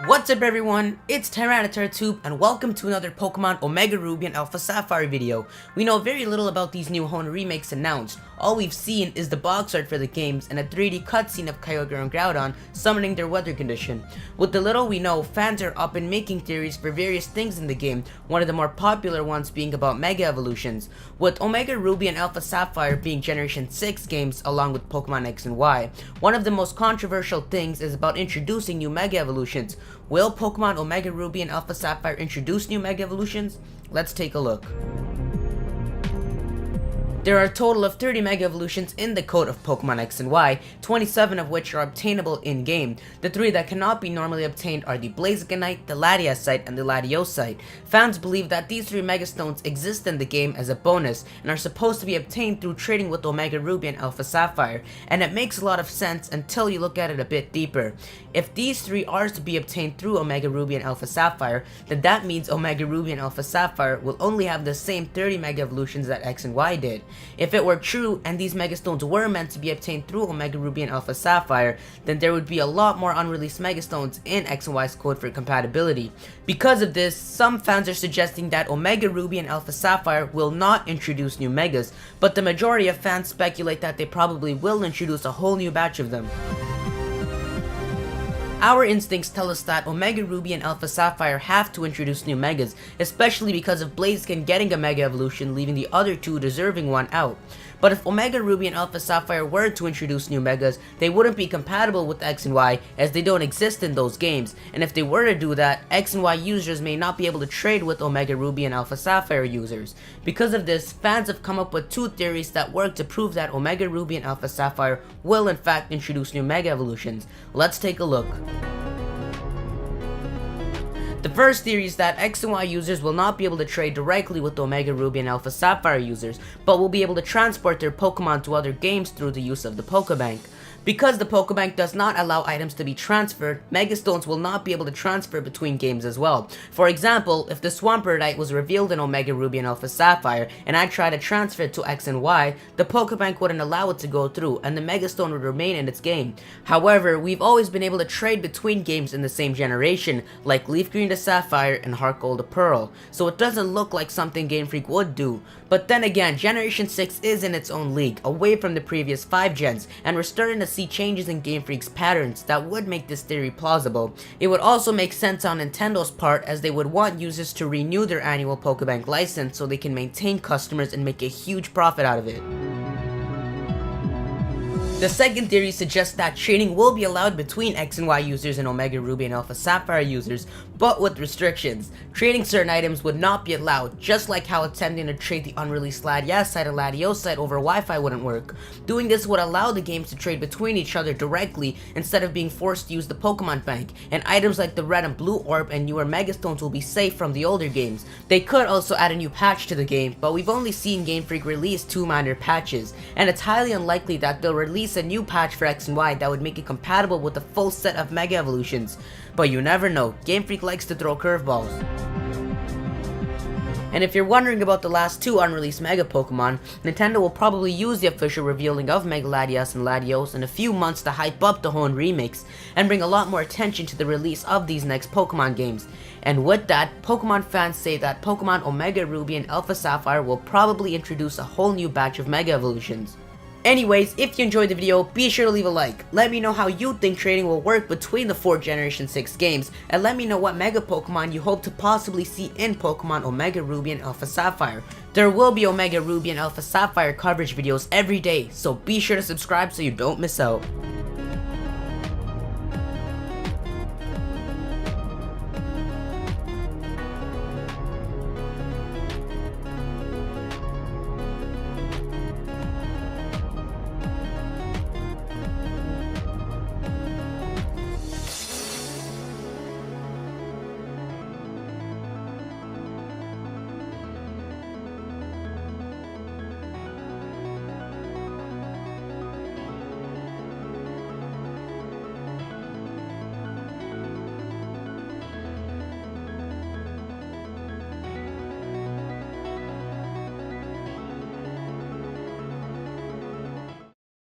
What's up everyone, it's Tyranitartube and welcome to another Pokemon Omega Ruby and Alpha Sapphire video. We know very little about these new Hone remakes announced. All we've seen is the box art for the games and a 3D cutscene of Kyogre and Groudon summoning their weather condition. With the little we know, fans are up in making theories for various things in the game, one of the more popular ones being about Mega Evolutions. With Omega Ruby and Alpha Sapphire being Generation 6 games along with Pokemon X and Y, one of the most controversial things is about introducing new Mega Evolutions. Will Pokemon Omega Ruby and Alpha Sapphire introduce new Mega Evolutions? Let's take a look. There are a total of 30 Mega Evolutions in the code of Pokemon X and Y, 27 of which are obtainable in-game. The 3 that cannot be normally obtained are the Blazikenite, the Latiasite, and the Latiosite. Fans believe that these 3 Megastones exist in the game as a bonus and are supposed to be obtained through trading with Omega Ruby and Alpha Sapphire, and it makes a lot of sense until you look at it a bit deeper. If these 3 are to be obtained through Omega Ruby and Alpha Sapphire, then that means Omega Ruby and Alpha Sapphire will only have the same 30 Mega Evolutions that X and Y did. If it were true and these Megastones were meant to be obtained through Omega Ruby and Alpha Sapphire, then there would be a lot more unreleased Megastones in X and Y's code for compatibility. Because of this, some fans are suggesting that Omega Ruby and Alpha Sapphire will not introduce new Megas, but the majority of fans speculate that they probably will introduce a whole new batch of them. Our instincts tell us that Omega Ruby and Alpha Sapphire have to introduce new Megas, especially because of Blaziken getting a Mega Evolution, leaving the other 2 deserving one out. But if Omega Ruby and Alpha Sapphire were to introduce new Megas, they wouldn't be compatible with X and Y as they don't exist in those games, and if they were to do that, X and Y users may not be able to trade with Omega Ruby and Alpha Sapphire users. Because of this, fans have come up with 2 theories that work to prove that Omega Ruby and Alpha Sapphire will in fact introduce new Mega Evolutions. Let's take a look. The first theory is that X and Y users will not be able to trade directly with Omega Ruby and Alpha Sapphire users, but will be able to transport their Pokemon to other games through the use of the PokÃ. Because the PokÃ does not allow items to be transferred, Megastones will not be able to transfer between games as well. For example, if the Swampert was revealed in Omega Ruby and Alpha Sapphire, and I try to transfer it to X and Y, the PokÄ wouldn't allow it to go through, and the Megastone would remain in its game. However, we've always been able to trade between games in the same generation, like Leaf Green to Sapphire and Heart Gold to Pearl, so it doesn't look like something Game Freak would do. But then again, Generation 6 is in its own league, away from the previous 5 gens, and we're starting to see changes in Game Freak's patterns that would make this theory plausible. It would also make sense on Nintendo's part, as they would want users to renew their annual PokEbank license so they can maintain customers and make a huge profit out of it. The second theory suggests that trading will be allowed between X and Y users and Omega Ruby and Alpha Sapphire users, but with restrictions. Trading certain items would not be allowed, just like how attempting to trade the unreleased Latiasite and Latiosite over Wi-Fi wouldn't work. Doing this would allow the games to trade between each other directly instead of being forced to use the Pokemon Bank, and items like the Red and Blue Orb and newer Megastones will be safe from the older games. They could also add a new patch to the game, but we've only seen Game Freak release 2 minor patches, and it's highly unlikely that they'll release a new patch for X and Y that would make it compatible with a full set of Mega Evolutions. But you never know, Game Freak likes to throw curveballs. And if you're wondering about the last 2 unreleased Mega Pokemon, Nintendo will probably use the official revealing of Mega Latias and Latios in a few months to hype up the Hone remakes, and bring a lot more attention to the release of these next Pokemon games. And with that, Pokemon fans say that Pokemon Omega Ruby and Alpha Sapphire will probably introduce a whole new batch of Mega Evolutions. Anyways, if you enjoyed the video, be sure to leave a like. Let me know how you think trading will work between the 4 Generation 6 games, and let me know what Mega Pokemon you hope to possibly see in Pokemon Omega Ruby and Alpha Sapphire. There will be Omega Ruby and Alpha Sapphire coverage videos every day, so be sure to subscribe so you don't miss out.